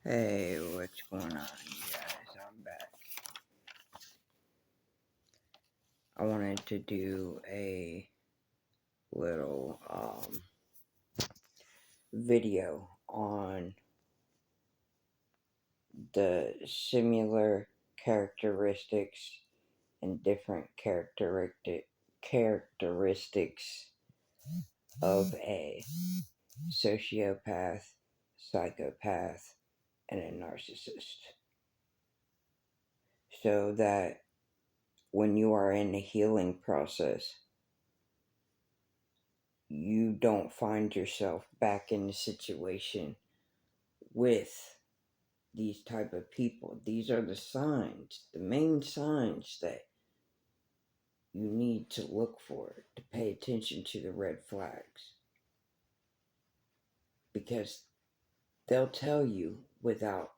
Hey, what's going on, you guys? I'm back. I wanted to do a little video on the similar characteristics and different characteristics of a sociopath, psychopath, and a narcissist. So that when you are in the healing process, you don't find yourself back in the situation with these type of people. These are the signs, the main signs that you need to look for to pay attention to the red flags. Because they'll tell you without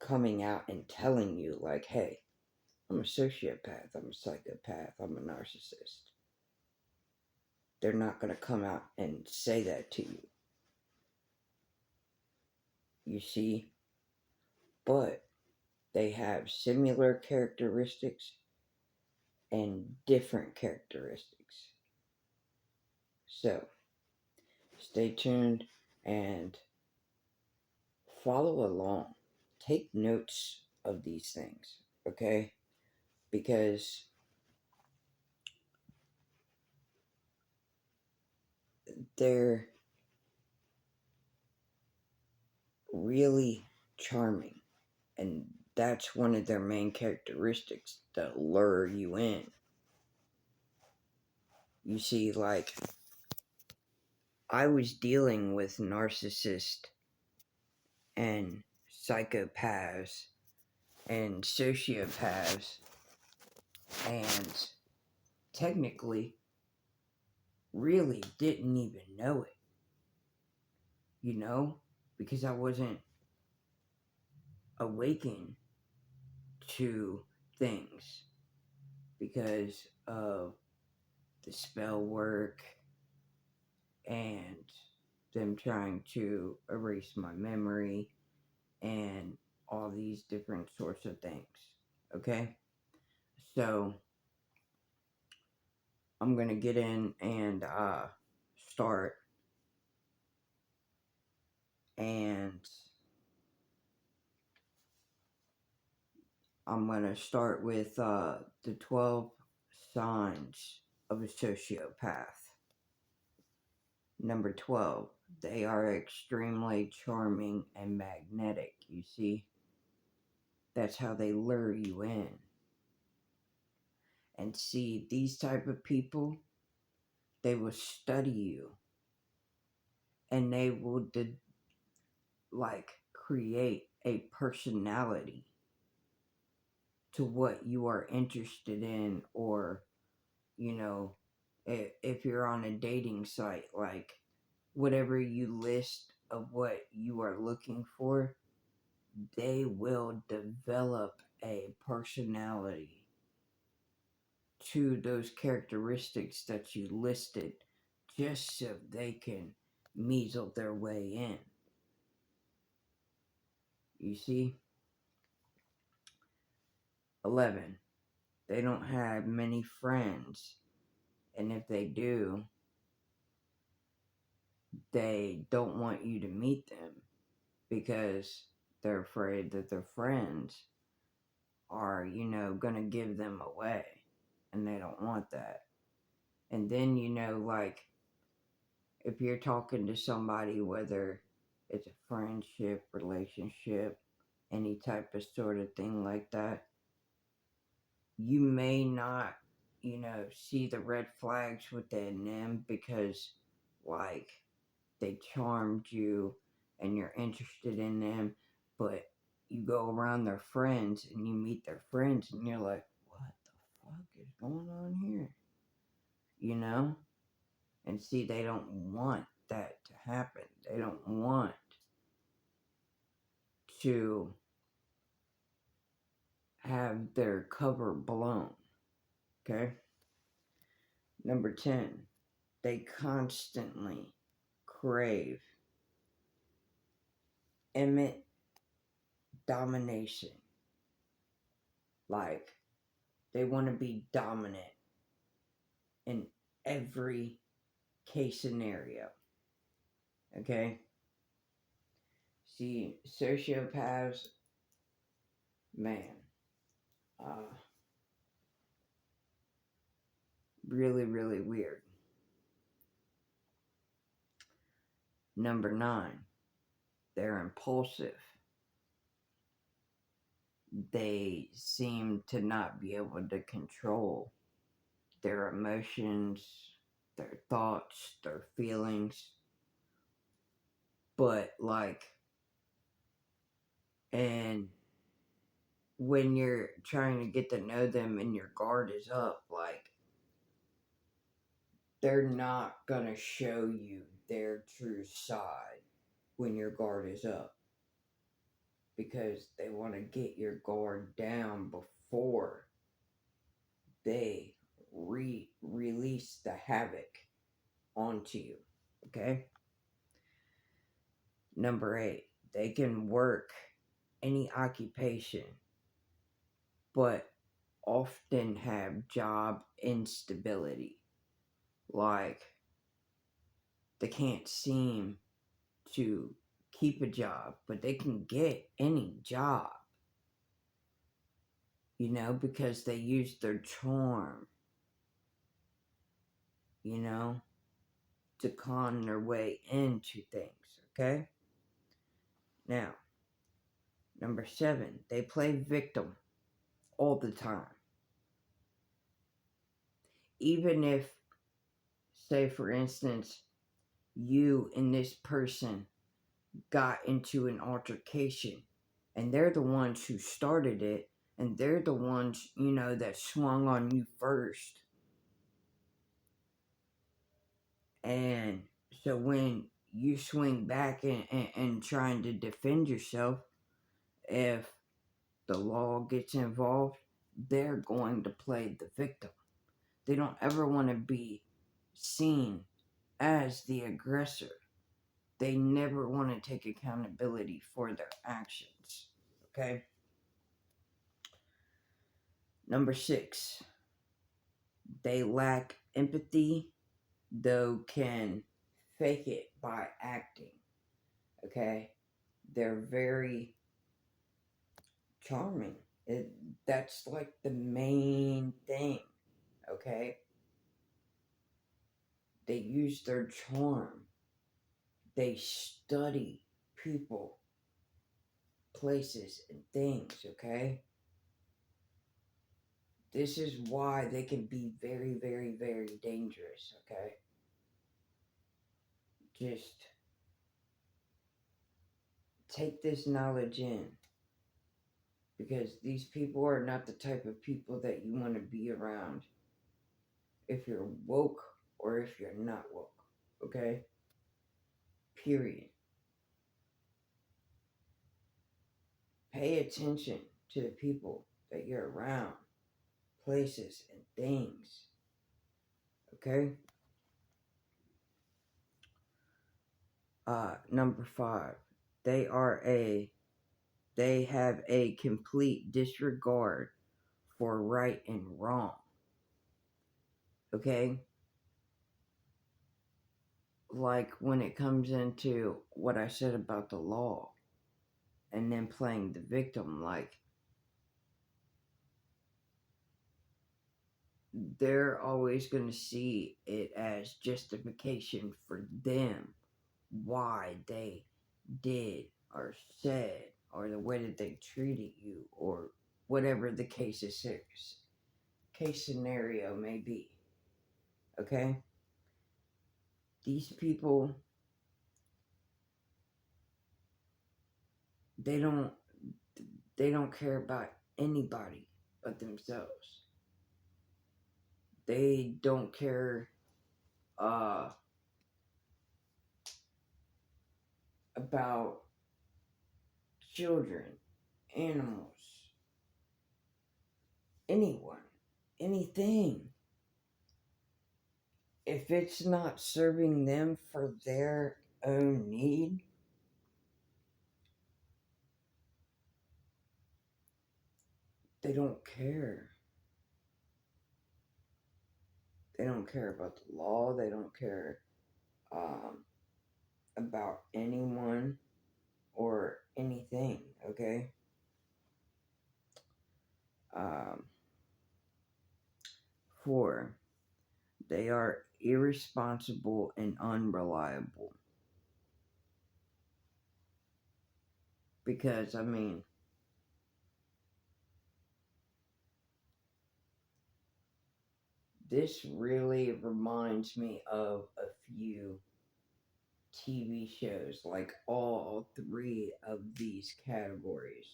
coming out and telling you, like, hey, I'm a sociopath, I'm a psychopath, I'm a narcissist. They're not going to come out and say that to you. You see? But they have similar characteristics and different characteristics. So, stay tuned and follow along. Take notes of these things, okay? Because they're really charming, and that's one of their main characteristics that lure you in. You see, like, I was dealing with narcissists and psychopaths and sociopaths, and technically really didn't even know it, because I wasn't awakened to things because of the spell work and them trying to erase my memory and all these different sorts of things. Okay? So I'm gonna get in and start, and I'm gonna start with the 12 signs of a sociopath. Number 12, they are extremely charming and magnetic, you see? That's how they lure you in. And see, these type of people, they will study you. And they will, create a personality to what you are interested in, or, if you're on a dating site, like, whatever you list of what you are looking for, they will develop a personality to those characteristics that you listed, just so they can measle their way in. You see? 11. They don't have many friends, and if they do, they don't want you to meet them because they're afraid that their friends are, gonna give them away, and they don't want that. And then, if you're talking to somebody, whether it's a friendship, relationship, any type of sort of thing like that, you may not, see the red flags within them because, like, they charmed you and you're interested in them, but you go around their friends and you meet their friends and you're like, what the fuck is going on here? And see, they don't want that to happen. They don't want to have their cover blown. Okay? Number 10, they constantly crave domination. Like, they want to be dominant in every case scenario. Okay? See, sociopaths, man, really, really weird. Number 9, they're impulsive. They seem to not be able to control their emotions, their thoughts, their feelings. But, like, and when you're trying to get to know them and your guard is up, like, they're not gonna show you their true side when your guard is up, because they want to get your guard down before they release the havoc onto you. Okay? Number 8, they can work any occupation, but often have job instability. Like, they can't seem to keep a job, but they can get any job, because they use their charm, to con their way into things. Okay? Now, number 7, they play victim all the time. Even if, say for instance, you and this person got into an altercation, and they're the ones who started it, and they're the ones, that swung on you first. And so when you swing back and trying to defend yourself, if the law gets involved, they're going to play the victim. They don't ever want to be seen as the aggressor. They never want to take accountability for their actions. Okay? Number 6, they lack empathy, though can fake it by acting. Okay? They're very charming. That's like the main thing. Okay? They use their charm. They study people, places, and things. Okay? This is why they can be very, very, very dangerous. Okay? Just take this knowledge in, because these people are not the type of people that you want to be around if you're woke or if you're not woke. Okay? Period. Pay attention to the people that you're around, places, and things. Okay? Number 5, they have a complete disregard for right and wrong. Okay? Like, when it comes into what I said about the law and then playing the victim, like, they're always going to see it as justification for them why they did or said, or the way that they treated you, or whatever the case scenario may be. Okay? These people, they don't care about anybody but themselves. They don't care about children, animals, anyone, anything. If it's not serving them for their own need, They don't care. They don't care about the law. They don't care um, about anyone or anything, okay? Um, 4, they are irresponsible and unreliable. Because, I mean, this really reminds me of a few TV shows, like all 3 of these categories: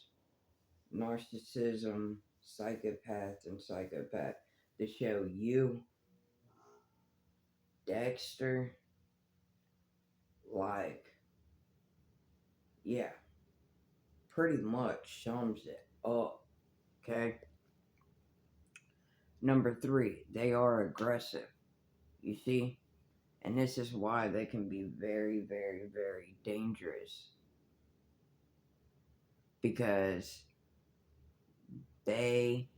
narcissism, psychopath, and psychopath. The show You, Dexter, like, yeah, pretty much sums it up, okay? Number 3, they are aggressive, you see? And this is why they can be very, very, very dangerous. Because they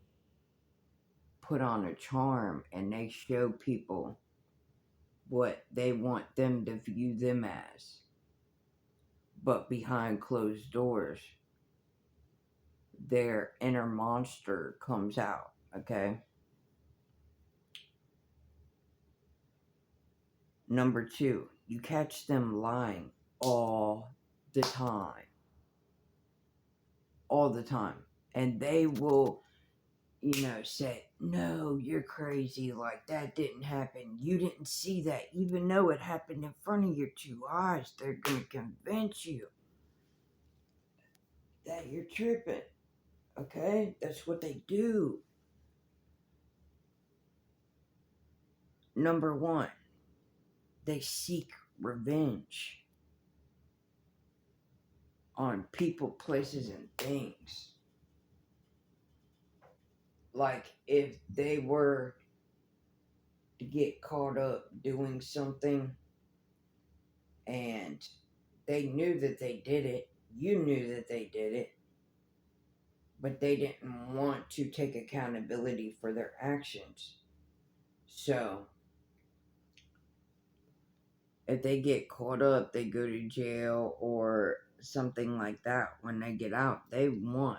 put on a charm and they show people what they want them to view them as. But behind closed doors, their inner monster comes out, okay? Number 2, you catch them lying all the time. All the time. And they will, say, no, you're crazy. Like, that didn't happen. You didn't see that. Even though it happened in front of your 2 eyes, they're going to convince you that you're tripping. Okay? That's what they do. Number 1, they seek revenge on people, places, and things. Like, if they were to get caught up doing something and they knew that they did it, you knew that they did it, but they didn't want to take accountability for their actions. So, if they get caught up, they go to jail or something like that. When they get out, they want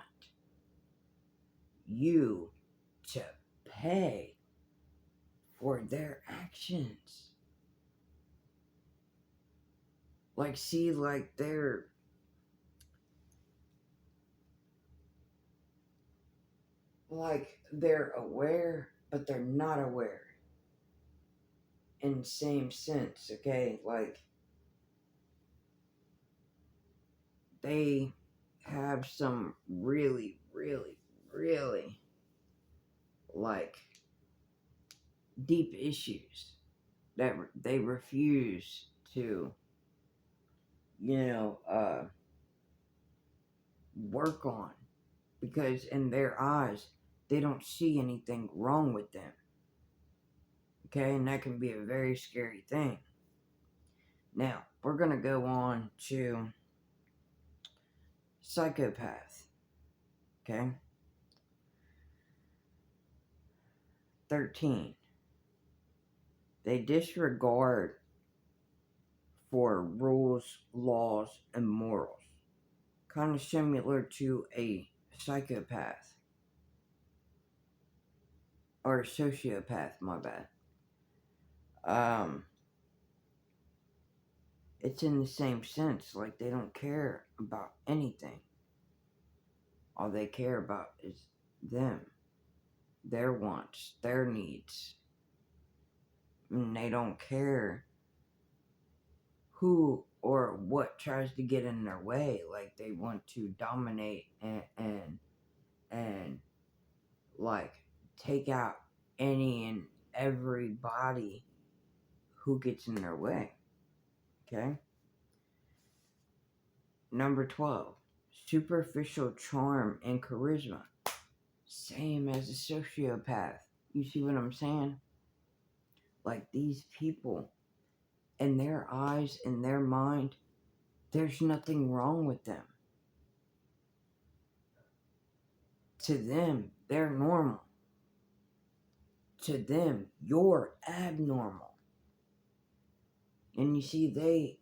you to pay for their actions. Like, see, like they're aware, but they're not aware in the same sense, okay? Like, they have some really, really, really, like, deep issues that they refuse to, work on, because in their eyes, they don't see anything wrong with them. Okay, and that can be a very scary thing. Now, we're going to go on to psychopath. Okay? 13. They disregard for rules, laws, and morals. Kind of similar to a psychopath. Or a sociopath, my bad. It's in the same sense, like they don't care about anything. All they care about is them, their wants, their needs. And they don't care who or what tries to get in their way. Like, they want to dominate and like take out any and everybody who gets in their way. Okay? Number 12, superficial charm and charisma. Same as a sociopath. You see what I'm saying? Like, these people, in their eyes, in their mind, there's nothing wrong with them. To them, they're normal. To them, you're abnormal. And you see, they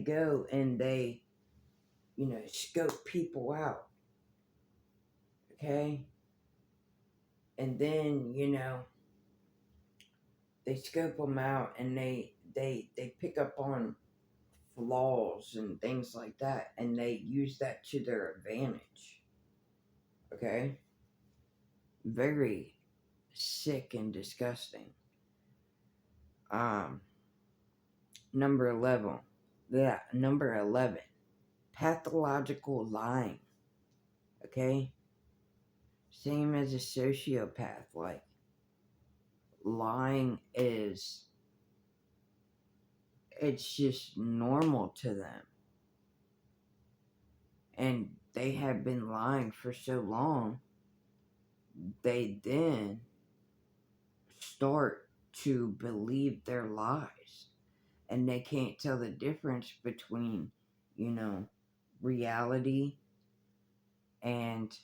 go and they, scope people out, okay? And then, they scope them out and they pick up on flaws and things like that, and they use that to their advantage, okay? Very sick and disgusting. Um, number 11. Yeah, number 11. Pathological lying, okay? Same as a sociopath. Like, lying it's just normal to them. And they have been lying for so long, they then start to believe their lies. And they can't tell the difference between, reality and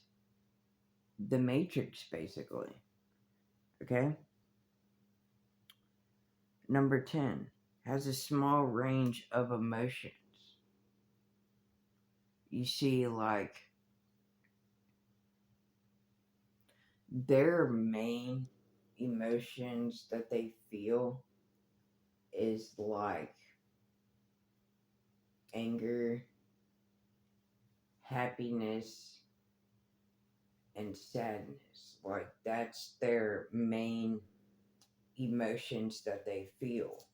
the matrix, basically. Okay? Number 10, has a small range of emotions. You see, like, their main emotions that they feel is like anger, happiness, and sadness. Like, that's their main emotions that they feel.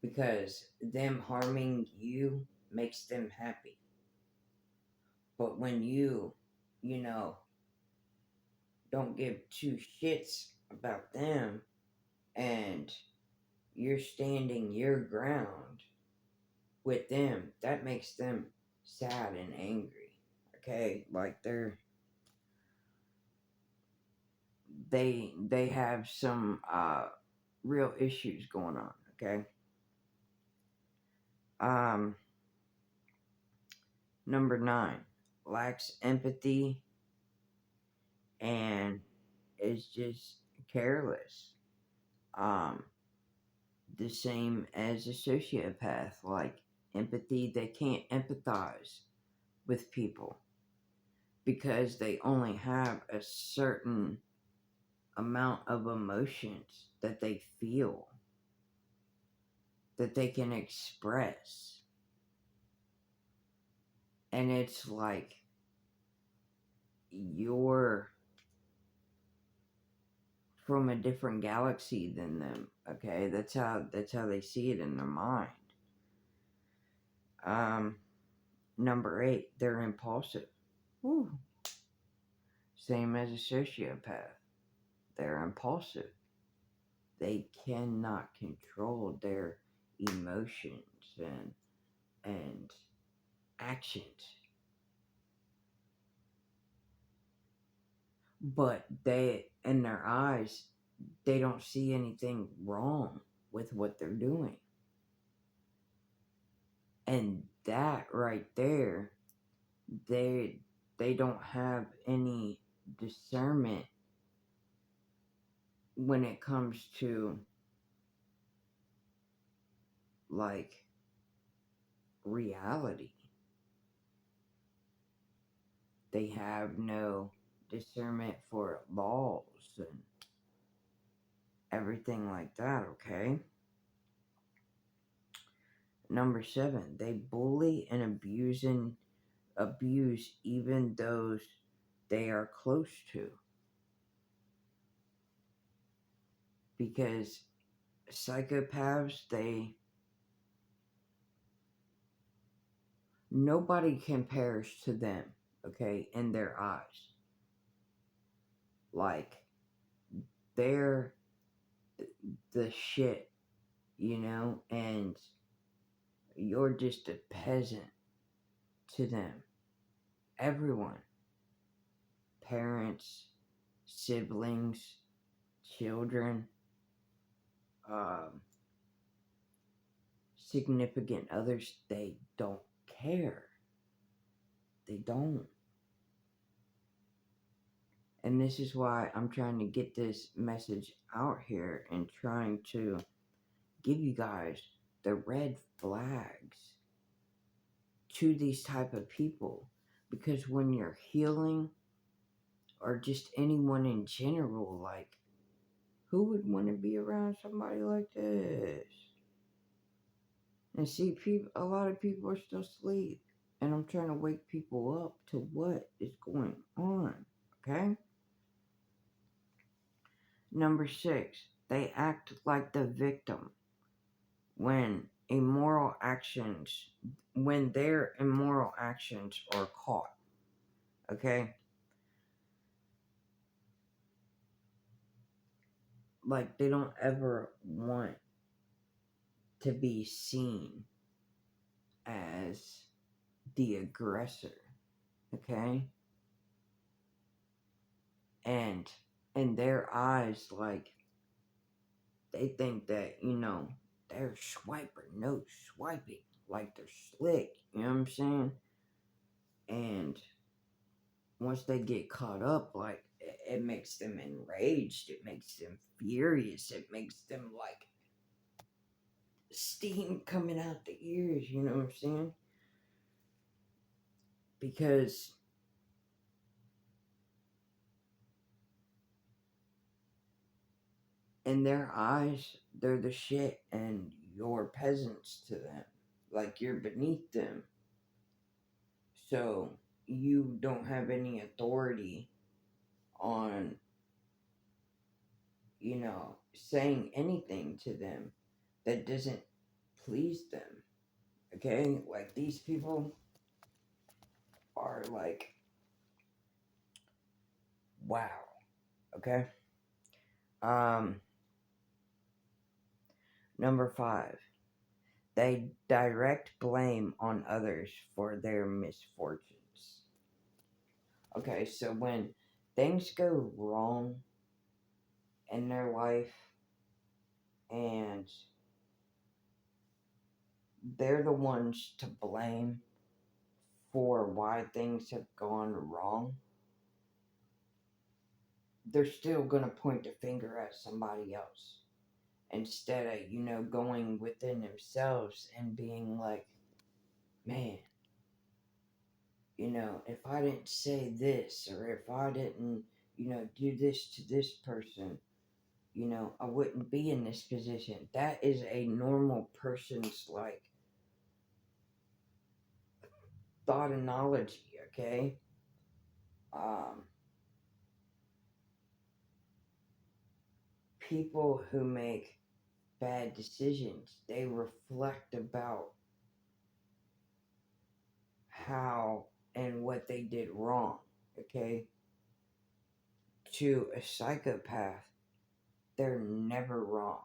Because them harming you makes them happy. But when you know, don't give two shits about them and you're standing your ground with them, that makes them sad and angry. Okay? Like they have some real issues going on, okay? Um Number 9, lacks empathy and is just careless. Um the same as a sociopath. Like, empathy, they can't empathize with people because they only have a certain amount of emotions that they feel, that they can express. And it's like you're from a different galaxy than them. Okay, that's how they see it in their mind. Number 8, they're impulsive. Woo. Same as a sociopath. They're impulsive. They cannot control their emotions and actions. But they, in their eyes, they don't see anything wrong with what they're doing. And that right there, they don't have any discernment when it comes to, like, reality. They have no discernment for laws and everything like that, okay? Number 7, they bully and abuse even those they are close to. Because psychopaths, nobody compares to them, okay, in their eyes. Like, they're the shit, and you're just a peasant to them. Everyone, parents, siblings, children, um, significant others, they don't care. They don't. And this is why I'm trying to get this message out here and trying to give you guys the red flags to these type of people. Because when you're healing, or just anyone in general, like, who would want to be around somebody like this? And see, people, a lot of people are still asleep, and I'm trying to wake people up to what is going on. Okay. Number 6, they act like the victim when immoral actions, when their immoral actions are caught. Okay. Like, they don't ever want to be seen as the aggressor. Okay. And in their eyes, like, they think that, they're swiper, no swiping, like they're slick, you know what I'm saying? And once they get caught up, like, it makes them enraged, it makes them furious, it makes them, like, steam coming out the ears, you know what I'm saying? Because in their eyes, they're the shit, and you're peasants to them. Like, you're beneath them. So, you don't have any authority on, saying anything to them that doesn't please them. Okay? Like, these people are like, wow. Okay? Um, Number 5, they direct blame on others for their misfortunes. Okay, so when things go wrong in their life and they're the ones to blame for why things have gone wrong, they're still going to point the finger at somebody else instead of, going within themselves and being like, man, if I didn't say this, or if I didn't, do this to this person, I wouldn't be in this position. That is a normal person's, like, thoughtonology, okay? People who make bad decisions, they reflect about how and what they did wrong, okay? To a psychopath, they're never wrong.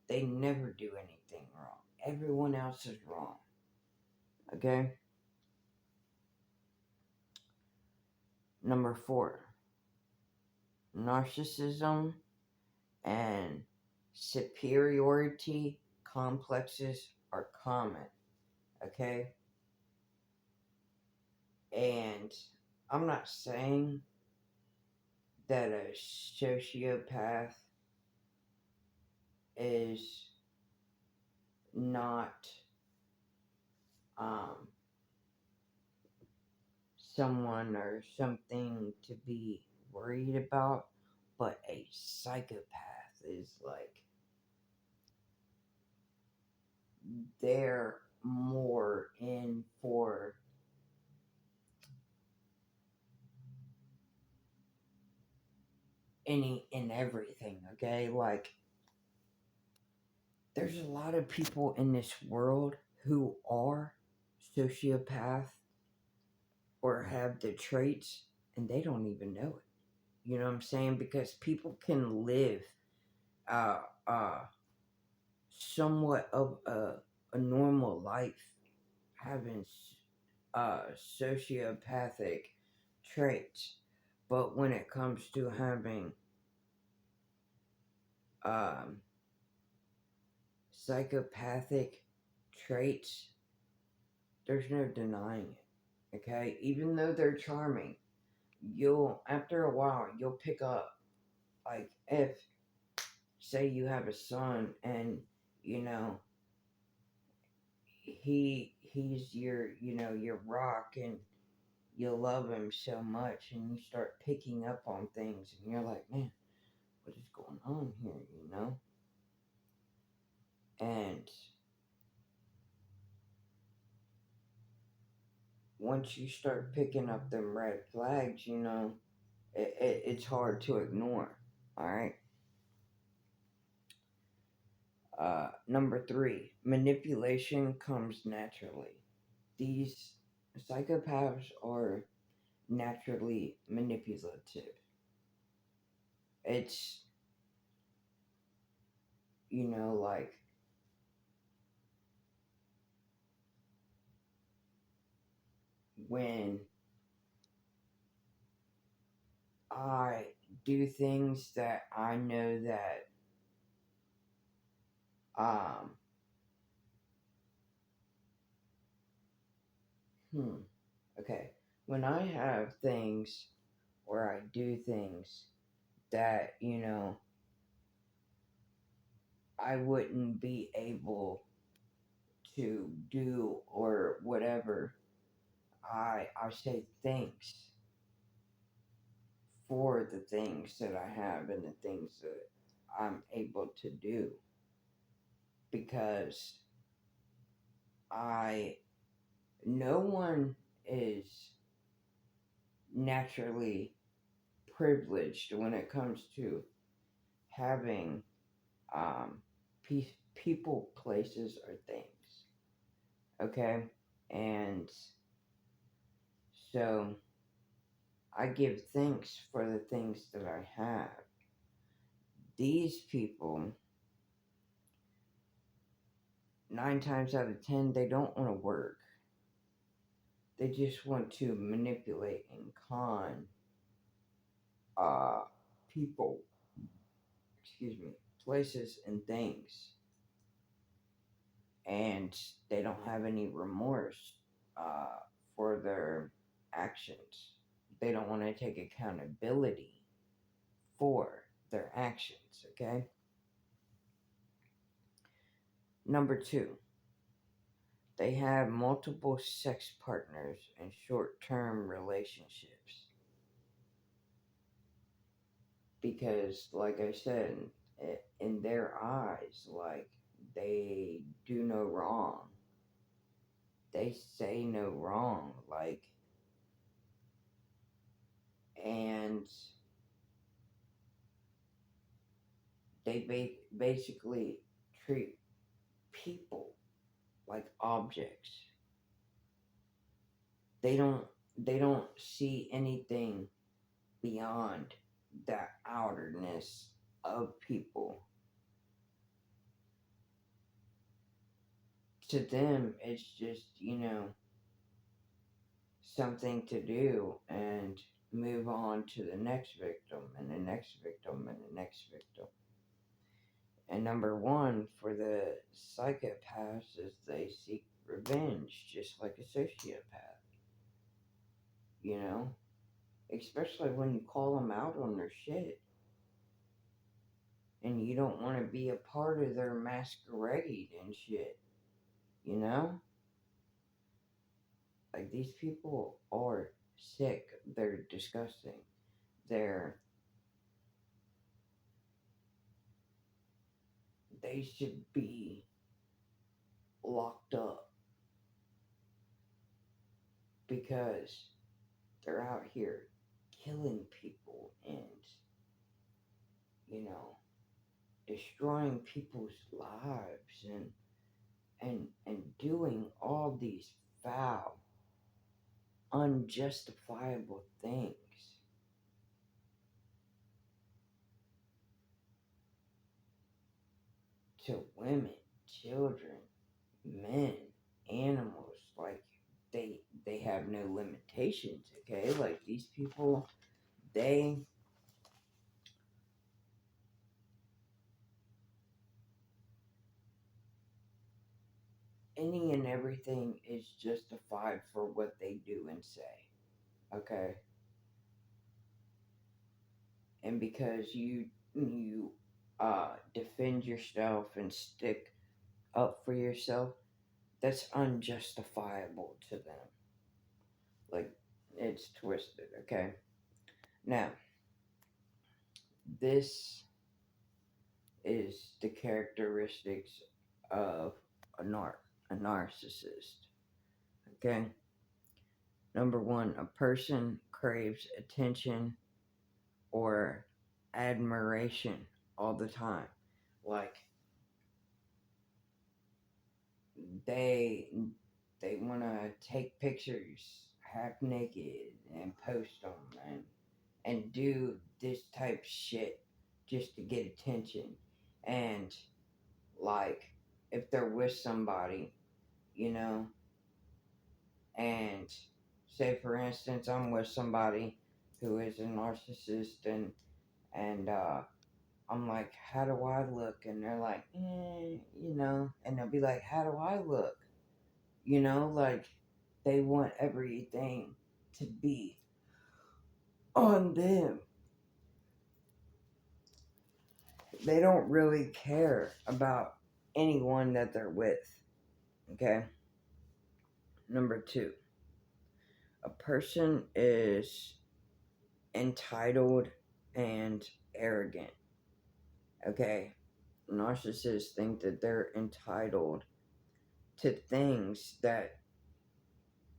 They never do anything wrong. Everyone else is wrong, okay? Number 4, narcissism and superiority complexes are common, okay? And I'm not saying that a sociopath is not um, someone or something to be worried about, but a psychopath is like, they're more in for any and everything, okay? Like, there's a lot of people in this world who are sociopath or have the traits, and they don't even know it. You know what I'm saying? Because people can live uh, uh, somewhat of a normal life having sociopathic traits, but when it comes to having um, psychopathic traits, there's no denying it. Okay, even though they're charming, you'll, after a while, you'll pick up, like, if, say, you have a son and, you know, he's your, your rock, and you love him so much, and you start picking up on things, and you're like, man, what is going on here? And once you start picking up them red flags, it's hard to ignore. All right. Number three, manipulation comes naturally. These psychopaths are naturally manipulative. It's, like, when I do things that I know that, um, okay, when I have things or I do things that, I wouldn't be able to do or whatever, I say thanks for the things that I have and the things that I'm able to do, because I no one is naturally privileged when it comes to having people, places, or things. Okay, and so I give thanks for the things that I have. These people, 9 times out of 10, they don't want to work. They just want to manipulate and con uh, people, excuse me, places, and things. And they don't have any remorse uh, for their actions. They don't want to take accountability for their actions, okay? Number two, they have multiple sex partners and short term relationships. Because, like I said, in their eyes, like, they do no wrong. They say no wrong. Like, and they basically treat people like objects. They don't see anything beyond the outerness of people. To them, it's just, something to do and move on to the next victim and the next victim and the next victim. And number one for the psychopaths is they seek revenge, just like a sociopath, you know? Especially when you call them out on their shit and you don't want to be a part of their masquerade and shit, you know? Like, these people are sick. They're disgusting. They're they should be locked up because they're out here killing people and, you know, destroying people's lives and doing all these foul, unjustifiable things to women, children, men, animals. Like, they have no limitations, okay? Like, these people, they any and everything is justified for what they do and say, okay? and because you defend yourself and stick up for yourself, that's unjustifiable to them. Like, it's twisted, okay? Now, this is the characteristics of a narcissist, okay? Number one, a person craves attention or admiration all the time. Like, they they want to take pictures half naked and post them and do this type of shit just to get attention. And like, if they're with somebody, you know, and say for instance I'm with somebody who is a narcissist, and I'm like, how do I look? And they're like, and they'll be like, how do I look? Like, they want everything to be on them. They don't really care about anyone that they're with. Okay? Number two, a person is entitled and arrogant. Okay? Narcissists think that they're entitled to things that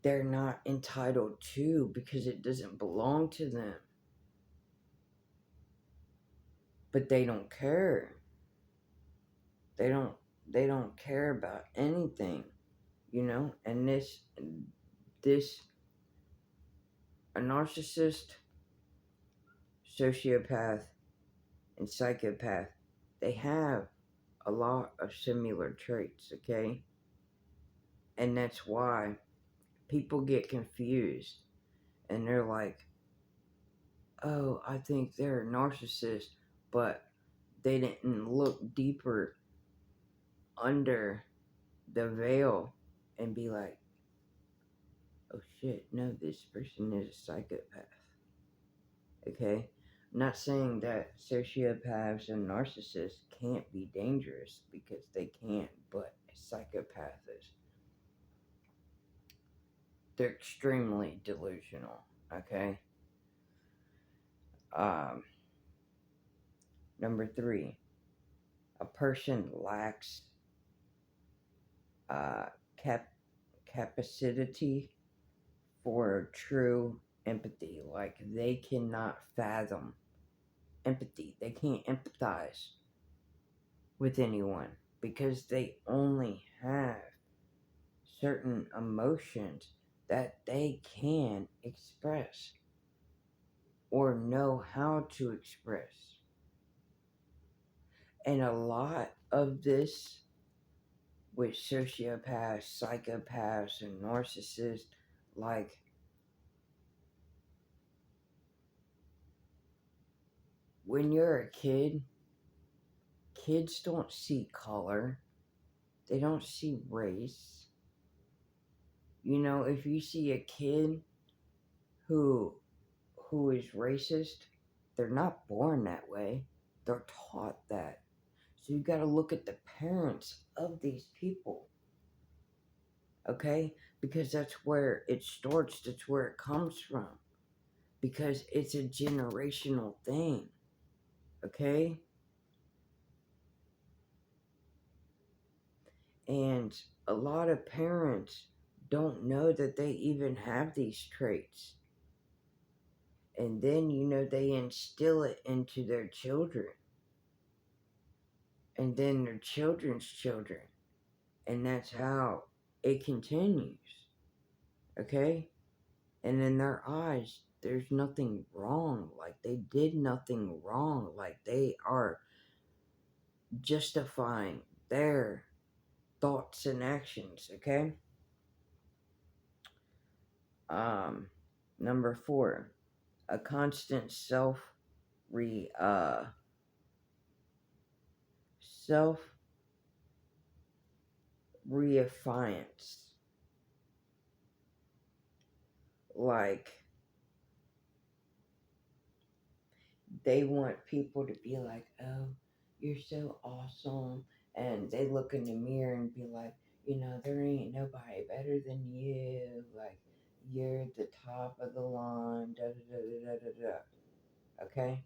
they're not entitled to because it doesn't belong to them. But they don't care. They don't care about anything, And this a narcissist, sociopath, and psychopath, they have a lot of similar traits, okay? And that's why people get confused and they're like, oh, I think they're a narcissist, but they didn't look deeper under the veil and be like, oh shit, no, this person is a psychopath. Okay? I'm not saying that sociopaths and narcissists can't be dangerous, because they can't, but a psychopath is. They're extremely delusional, okay? Number three, a person lacks uh, capacity for true empathy. Like, they cannot fathom empathy. They can't empathize with anyone because they only have certain emotions that they can express or know how to express. And a lot of this with sociopaths, psychopaths, and narcissists, like, when you're a kid, kids don't see color, they don't see race. If you see a kid who is racist, they're not born that way. They're taught that. So you got to look at the parents of these people. Okay? Because that's where it starts, that's where it comes from. Because it's a generational thing. Okay? And a lot of parents don't know that they even have these traits. And then, they instill it into their children. And then their children's children. And that's how it continues. Okay? And in their eyes, there's nothing wrong. Like, they did nothing wrong. Like, they are justifying their thoughts and actions. Okay? Number four, a constant self reifiance. Like, they want people to be like, oh, you're so awesome. And they look in the mirror and be like, there ain't nobody better than you. Like, you're the top of the line. Da da da da da da. Da. Okay?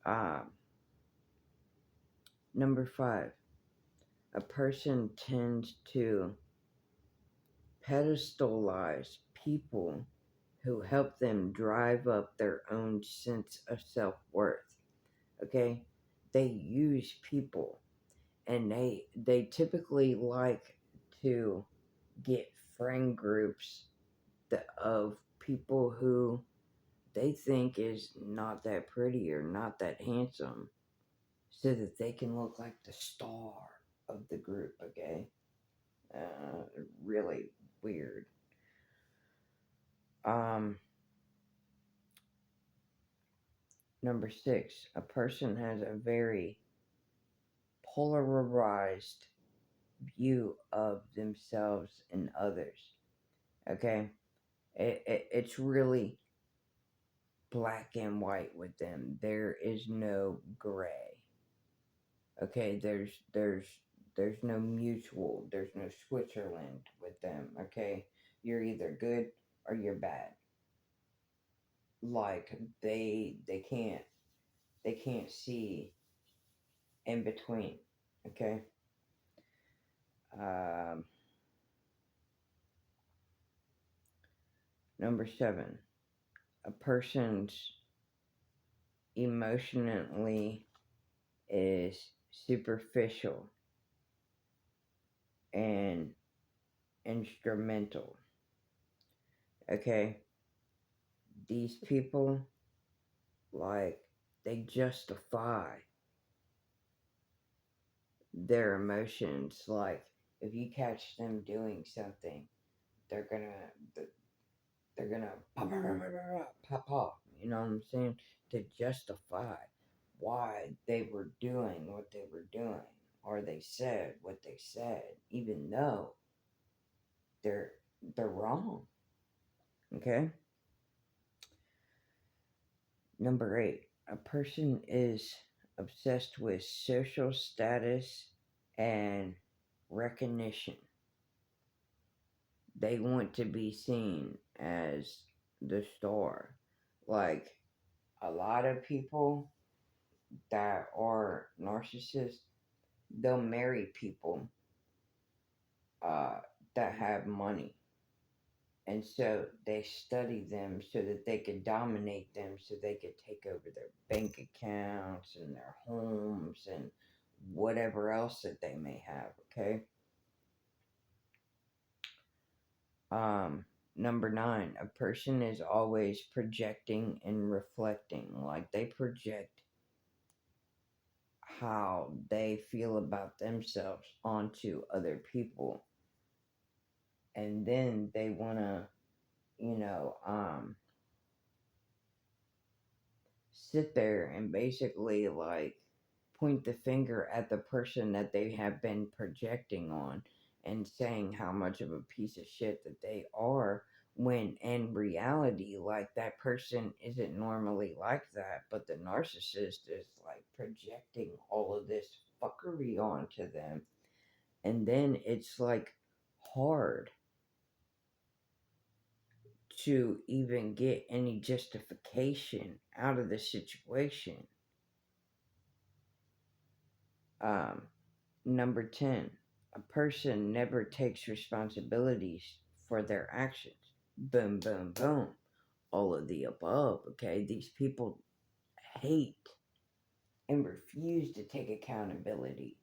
Um, Number 5, a person tends to pedestalize people who help them drive up their own sense of self worth. Okay? They use people, and they typically like to get friend groups of people who they think is not that pretty or not that handsome, so that they can look like the star of the group. Okay? Really weird. um Number 6, a person has a very polarized view of themselves and others. Okay? It's really black and white with them. There is no gray. Okay? There's no mutual. There's no Switzerland with them. Okay? You're either good or you're bad. Like they can't see in between. Okay? Um Number 7, a person's emotionally is superficial and instrumental. Okay? These people, like, they justify their emotions. Like, if you catch them doing something, they're gonna they're gonna pop off. You know what I'm saying? To justify why they were doing what they were doing, or they said what they said, even though they're they're wrong. Okay. Number 8, a person is obsessed with social status and recognition. They want to be seen as the star. Like, a lot of people that are narcissists, they'll marry people uh, that have money. And so they study them so that they could dominate them, so they could take over their bank accounts and their homes and whatever else that they may have. Okay. Number 9, a person is always projecting and reflecting. Like, they project how they feel about themselves onto other people, and then they want to, you know, sit there and basically, like, point the finger at the person that they have been projecting on and saying how much of a piece of shit that they are, when in reality, like, that person isn't normally like that, but the narcissist is, like, projecting all of this fuckery onto them. And then it's, like, hard to even get any justification out of the situation. Um, Number 10, a person never takes responsibilities for their actions. Boom, boom, boom. All of the above, okay? These people hate and refuse to take accountability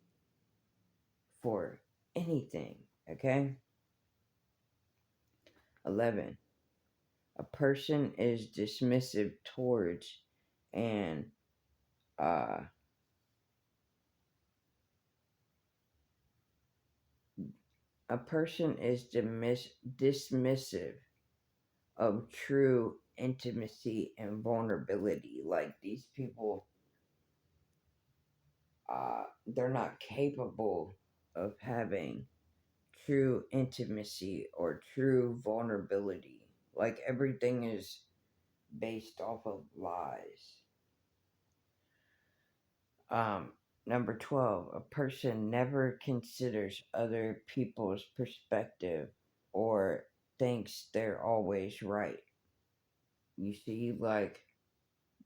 for anything, okay? 11, a person is dismissive towards and uh, a person is dismissive of true intimacy and vulnerability. Like, these people, they're not capable of having true intimacy or true vulnerability. Like, everything is based off of lies. Um, Number 12, a person never considers other people's perspective or thinks they're always right. You see, like,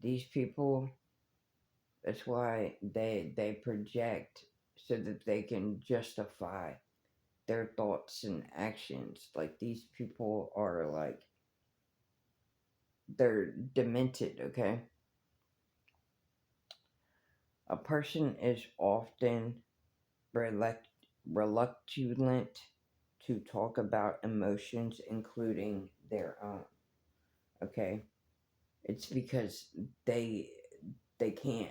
these people, that's why they project so that they can justify their thoughts and actions. Like, these people are like, they're demented, okay? A person is often reluctant to talk about emotions, including their own. Okay, it's because they they can't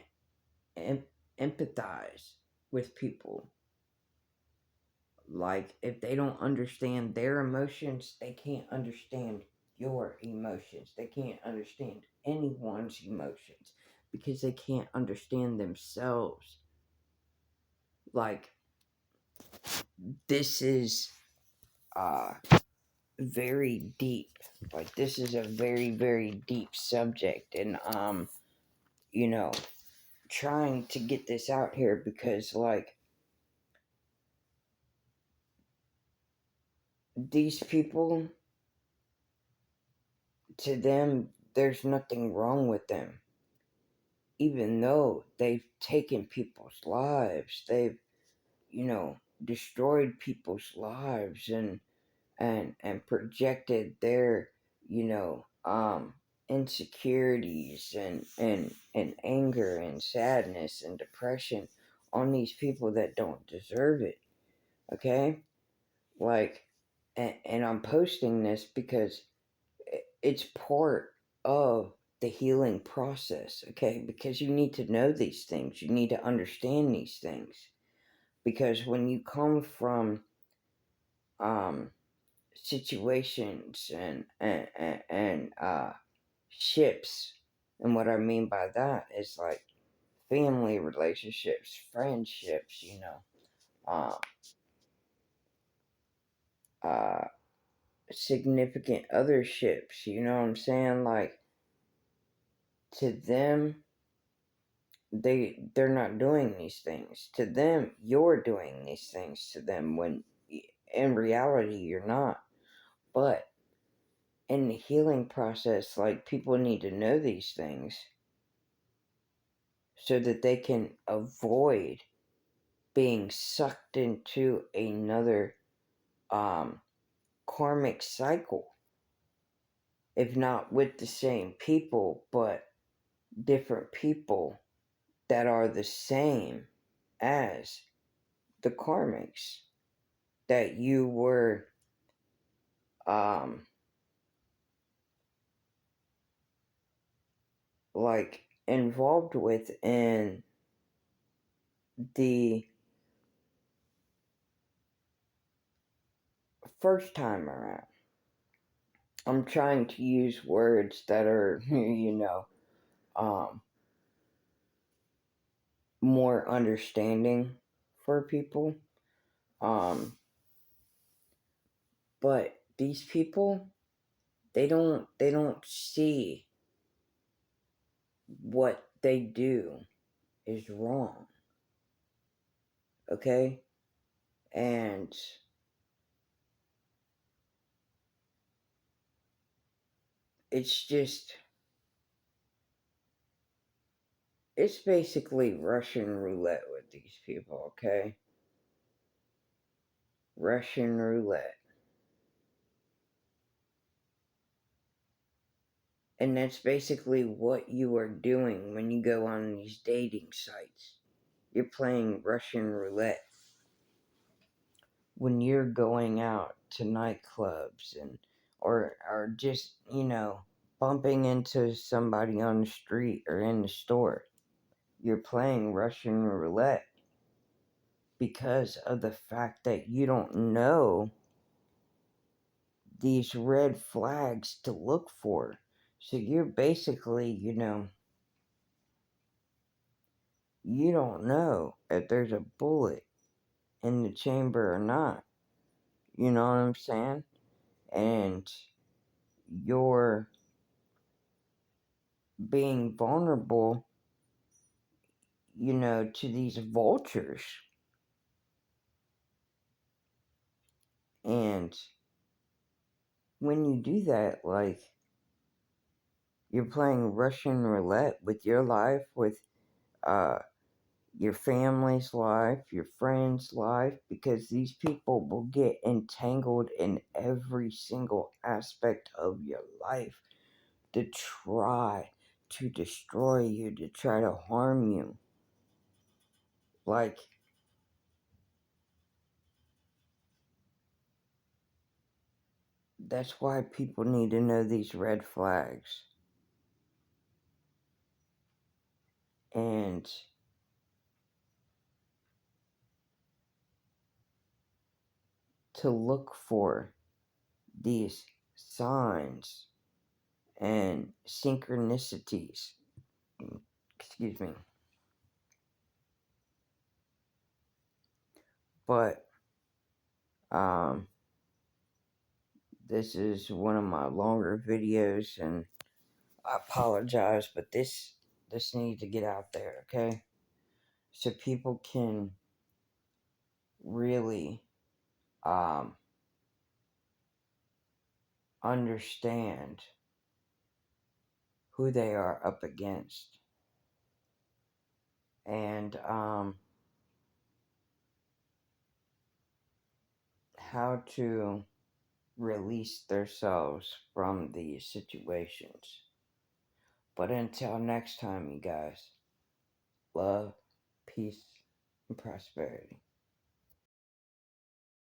em- empathize with people. Like, if they don't understand their emotions, they can't understand your emotions. They can't understand anyone's emotions because they can't understand themselves. Like, this is uh very deep. Like, this is a very, very deep subject, and you know, trying to get this out here because, like, these people, to them, there's nothing wrong with them, even though they've taken people's lives. They've, destroyed people's lives, and projected their, insecurities, and anger and sadness and depression on these people that don't deserve it. Okay, like, and I'm posting this because it's part of the healing process. Okay, because you need to know these things, you need to understand these things, because when you come from um situations and ships. And what I mean by that is, like, family relationships, friendships, uh, uh, significant otherships. You know what I'm saying? Like, to them, they're not doing these things. To them, you're doing these things to them when in reality you're not. But in the healing process, like, people need to know these things so that they can avoid being sucked into another um, karmic cycle, if not with the same people, but different people that are the same as the karmics that you were um, like, involved with in the first time around. I'm trying to use words that are, more understanding for people. Um, but these people, they don't see what they do is wrong. Okay? And it's just, it's basically Russian roulette with these people, okay? Russian roulette. And that's basically what you are doing when you go on these dating sites. You're playing Russian roulette. When you're going out to nightclubs or just, bumping into somebody on the street or in the store, you're playing Russian roulette because of the fact that you don't know these red flags to look for. So you're basically, you don't know if there's a bullet in the chamber or not. You know what I'm saying? And you're being vulnerable. to these vultures. And when you do that, like, you're playing Russian roulette with your life, with uh, your family's life, your friends' life, because these people will get entangled in every single aspect of your life to try to destroy you, to try to harm you. Like, that's why people need to know these red flags. And to look for these signs and synchronicities. Excuse me. But this is one of my longer videos, and I apologize, but this needs to get out there, okay? So people can really understand who they are up against, and how to release themselves from these situations. But until next time, you guys, love, peace, and prosperity.